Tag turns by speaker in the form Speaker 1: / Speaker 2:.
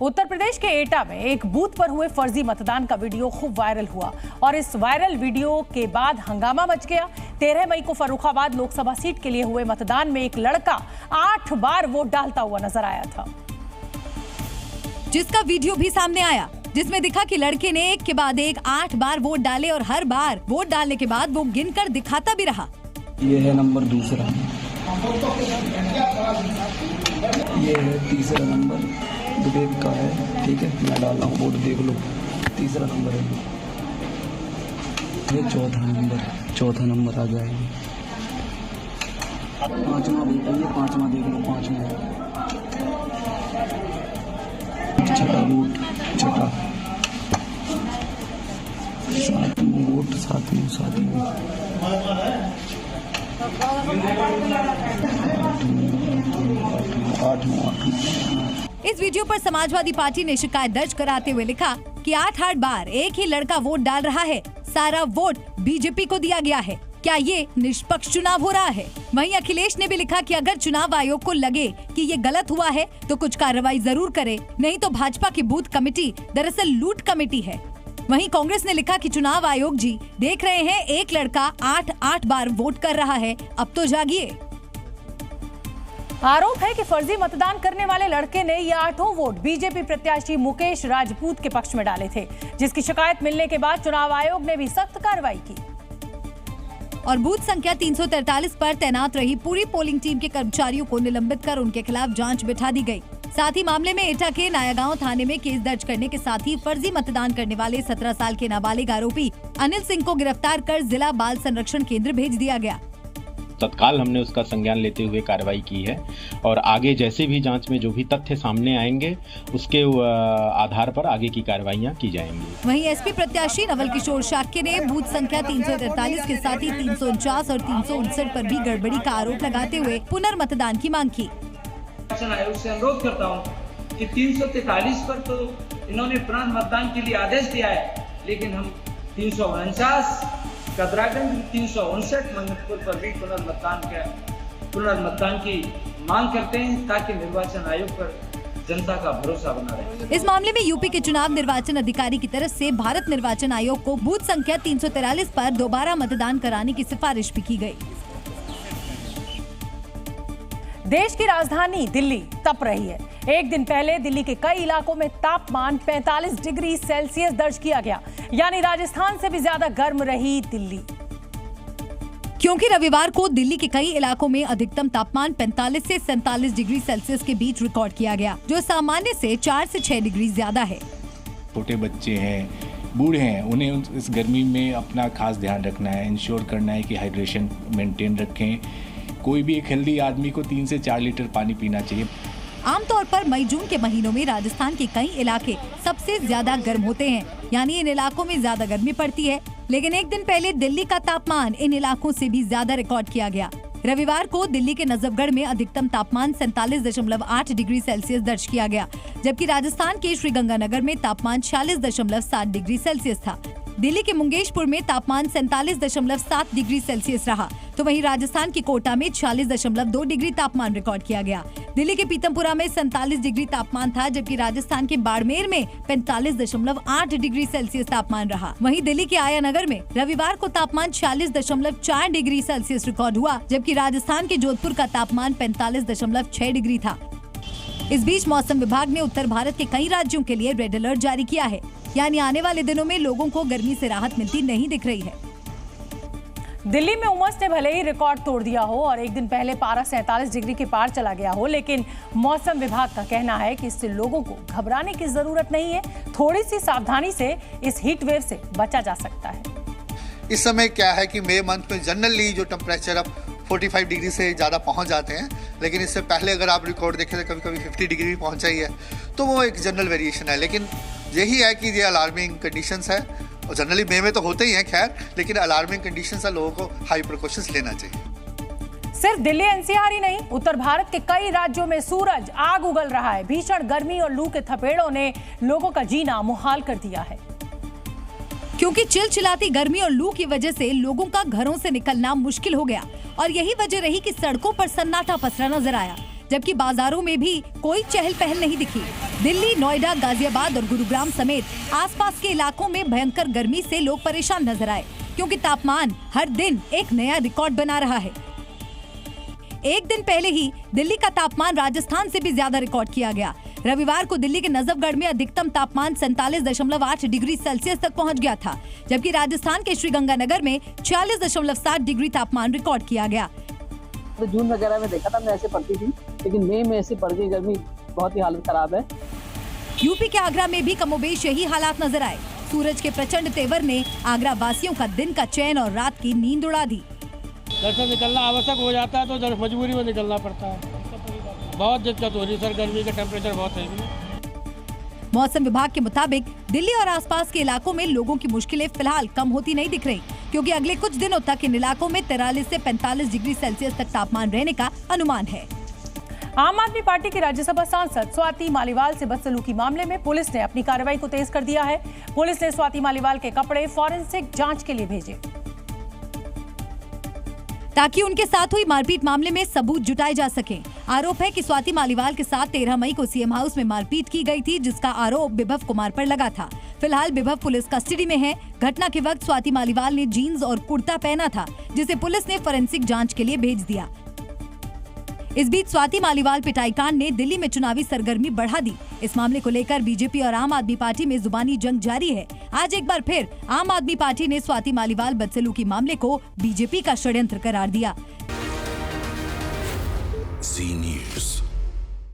Speaker 1: उत्तर प्रदेश के एटा में एक बूथ पर हुए फर्जी मतदान का वीडियो खूब वायरल हुआ और इस वायरल वीडियो के बाद हंगामा मच गया। 13 मई को फर्रुखाबाद लोकसभा सीट के लिए हुए मतदान में एक लड़का 8 बार वोट डालता हुआ नजर आया था,
Speaker 2: जिसका वीडियो भी सामने आया, जिसमें दिखा कि लड़के ने एक के बाद एक 8 बार वोट डाले और हर बार वोट डालने के बाद वो गिनकर दिखाता भी रहा।
Speaker 3: ये है नंबर दूसरा, ये है तीसरा नंबर, विवेक का है, ठीक है, मैं डाल रहा हूँ वोट, देख लो, तीसरा नंबर है, ये चौथा नंबर आ जाएगा, पांचवा बेटा, ये पांचवा देख लो, पांचवा, छठा वोट, छठा, सातवां वोट, सातवीं,
Speaker 2: इस वीडियो पर समाजवादी पार्टी ने शिकायत दर्ज कराते हुए लिखा कि 8 बार एक ही लड़का वोट डाल रहा है, सारा वोट बीजेपी को दिया गया है, क्या ये निष्पक्ष चुनाव हो रहा है। वहीं अखिलेश ने भी लिखा कि अगर चुनाव आयोग को लगे कि ये गलत हुआ है तो कुछ कार्रवाई जरूर करे, नहीं तो भाजपा की बूथ कमेटी दरअसल लूट कमेटी है। वहीं कांग्रेस ने लिखा कि चुनाव आयोग जी देख रहे हैं एक लड़का 8 बार वोट कर रहा है, अब तो जागिए।
Speaker 1: आरोप है कि फर्जी मतदान करने वाले लड़के ने ये 8 वोट बीजेपी प्रत्याशी मुकेश राजपूत के पक्ष में डाले थे, जिसकी शिकायत मिलने के बाद चुनाव आयोग ने भी सख्त कार्रवाई की
Speaker 2: और बूथ संख्या 343 पर तैनात रही पूरी पोलिंग टीम के कर्मचारियों को निलंबित कर उनके खिलाफ जांच बिठा दी गई। साथ ही मामले में एटा के नायागांव थाने में केस दर्ज करने के साथ ही फर्जी मतदान करने वाले 17 साल के नाबालिग आरोपी अनिल सिंह को गिरफ्तार कर जिला बाल संरक्षण केंद्र भेज दिया गया।
Speaker 4: तत्काल हमने उसका संज्ञान लेते हुए कार्रवाई की है और आगे जैसे भी जांच में जो भी तथ्य सामने आएंगे उसके आधार पर आगे की कार्रवाइयां की जाएंगी।
Speaker 2: वहीं एसपी प्रत्याशी नवल किशोर शाक्य ने बूथ संख्या 343 के साथ ही 349 और 359 पर भी गड़बड़ी का आरोप लगाते हुए पुनर्मतदान की मांग की।
Speaker 5: निर्वाचन आयोग से अनुरोध करता हूं कि 343 पर तो इन्होंने पुनर्मतदान के लिए आदेश दिया है, लेकिन हम 349 कदरागंज 359 मंगतपुर पर भी पुनर्मतदान की मांग करते हैं ताकि निर्वाचन आयोग पर जनता का भरोसा बना रहे।
Speaker 2: इस मामले में यूपी के चुनाव निर्वाचन अधिकारी की तरफ से भारत निर्वाचन आयोग को बूथ संख्या 343 पर दोबारा मतदान कराने की सिफारिश भी की गई।
Speaker 1: देश की राजधानी दिल्ली तप रही है। एक दिन पहले दिल्ली के कई इलाकों में तापमान 45 डिग्री सेल्सियस दर्ज किया गया, यानी राजस्थान से भी ज्यादा गर्म रही दिल्ली।
Speaker 2: क्योंकि रविवार को दिल्ली के कई इलाकों में अधिकतम तापमान 45 से 47 डिग्री सेल्सियस के बीच रिकॉर्ड किया गया, जो सामान्य से 4 से 6 डिग्री ज्यादा है।
Speaker 6: छोटे बच्चे हैं, बूढ़े हैं, उन्हें इस गर्मी में अपना खास ध्यान रखना है, इंश्योर करना है कि हाइड्रेशन मेंटेन रखें। कोई भी एक हेल्दी आदमी को 3 से 4 लीटर पानी पीना चाहिए।
Speaker 2: आमतौर पर मई जून के महीनों में राजस्थान के कई इलाके सबसे ज्यादा गर्म होते हैं, यानी इन इलाकों में ज्यादा गर्मी पड़ती है। लेकिन एक दिन पहले दिल्ली का तापमान इन इलाकों से भी ज्यादा रिकॉर्ड किया गया। रविवार को दिल्ली के नजफगढ़ में अधिकतम तापमान 47.8 डिग्री सेल्सियस दर्ज किया गया, जबकि राजस्थान के श्रीगंगानगर में तापमान 46.7 डिग्री सेल्सियस था। दिल्ली के मुंगेशपुर में तापमान 47.7 डिग्री सेल्सियस रहा, तो वहीं राजस्थान की कोटा में 46.2 डिग्री तापमान रिकॉर्ड किया गया। दिल्ली के पीतमपुरा में 47 डिग्री तापमान था, जबकि राजस्थान के बाड़मेर में 45.8 डिग्री सेल्सियस तापमान रहा। वहीं दिल्ली के आयानगर में रविवार को तापमान 46.4 डिग्री सेल्सियस रिकॉर्ड हुआ, जबकि राजस्थान के जोधपुर का तापमान 45.6 डिग्री था। इस बीच मौसम विभाग ने उत्तर भारत के कई राज्यों के लिए रेड अलर्ट जारी किया है, यानी आने वाले दिनों में लोगों को गर्मी से राहत मिलती नहीं दिख रही है।
Speaker 1: दिल्ली में उमस ने भले ही रिकॉर्ड तोड़ दिया हो और एक दिन पहले पारा 47 डिग्री के पार चला गया हो, लेकिन मौसम विभाग का कहना है कि इससे लोगों को घबराने की जरूरत नहीं है। थोड़ी सी सावधानी से इस हीट वेव से बचा जा सकता है।
Speaker 7: इस समय क्या है कि मई मंथ में जनरली जो टेम्परेचर अब 45 डिग्री से ज़्यादा पहुंच जाते हैं, लेकिन इससे पहले अगर आप रिकॉर्ड देखें तो कभी कभी 50 डिग्री भी पहुंचा ही है, तो वो एक जनरल वेरिएशन है। लेकिन यही है कि ये अलार्मिंग कंडीशंस है और जनरली मई में तो होते ही हैं खैर, लेकिन अलार्मिंग कंडीशंस है, लोगों को हाई प्रिकॉशंस लेना चाहिए।
Speaker 1: सिर्फ दिल्ली एनसीआर ही नहीं, उत्तर भारत के कई राज्यों में सूरज आग उगल रहा है। भीषण गर्मी और लू के थपेड़ों ने लोगों का जीना मुहाल कर दिया है।
Speaker 2: क्योंकि चिलचिलाती गर्मी और लू की वजह से लोगों का घरों से निकलना मुश्किल हो गया और यही वजह रही कि सड़कों पर सन्नाटा पसरा नजर आया। जबकि बाजारों में भी कोई चहल पहल नहीं दिखी। दिल्ली, नोएडा, गाजियाबाद और गुरुग्राम समेत आसपास के इलाकों में भयंकर गर्मी से लोग परेशान नजर आए, क्योंकि तापमान हर दिन एक नया रिकॉर्ड बना रहा है। एक दिन पहले ही दिल्ली का तापमान राजस्थान से भी ज्यादा रिकॉर्ड किया गया। रविवार को दिल्ली के नजफगढ़ में अधिकतम तापमान 47.8 डिग्री सेल्सियस तक पहुंच गया था, जबकि राजस्थान के श्रीगंगानगर में 46.7 डिग्री तापमान रिकॉर्ड किया गया।
Speaker 8: तो जून वगैरह में देखा था मैं ऐसे पड़ती थी, लेकिन मई में ऐसी पड़ गई गर्मी, बहुत ही हालत खराब है।
Speaker 2: यूपी के आगरा में भी कमोबेश यही हालात नजर आए। सूरज के प्रचंड तेवर ने आगरा वासियों का दिन का चैन और रात की नींद उड़ा दी।
Speaker 9: घर से निकलना आवश्यक हो जाता है तो मजबूरी में निकलना पड़ता है। बहुत दिक्कत हो रही है सर, गर्मी का टेम्परेचर बहुत है।
Speaker 2: मौसम विभाग के मुताबिक दिल्ली और आसपास के इलाकों में लोगों की मुश्किलें फिलहाल कम होती नहीं दिख रही, क्योंकि अगले कुछ दिनों तक इन इलाकों में 43 से 45 डिग्री सेल्सियस तक तापमान रहने का अनुमान है।
Speaker 1: आम आदमी पार्टी की राज्यसभा सांसद स्वाति मालीवाल से बदसलूकी मामले में पुलिस ने अपनी कार्रवाई को तेज कर दिया है। पुलिस ने स्वाति मालीवाल के कपड़े फॉरेंसिक जांच के लिए भेजे,
Speaker 2: ताकि उनके साथ हुई मारपीट मामले में सबूत जुटाए जा सके। आरोप है कि स्वाति मालीवाल के साथ 13 मई को सीएम हाउस में मारपीट की गई थी, जिसका आरोप विभव कुमार पर लगा था। फिलहाल विभव पुलिस कस्टडी में है। घटना के वक्त स्वाति मालीवाल ने जीन्स और कुर्ता पहना था, जिसे पुलिस ने फोरेंसिक जांच के लिए भेज दिया। इस बीच स्वाति मालीवाल पिटाई कांड ने दिल्ली में चुनावी सरगर्मी बढ़ा दी। इस मामले को लेकर बीजेपी और आम आदमी पार्टी में जुबानी जंग जारी है। आज एक बार फिर आम आदमी पार्टी ने स्वाति मालीवाल बदसलूकी मामले को बीजेपी का षड्यंत्र करार दिया।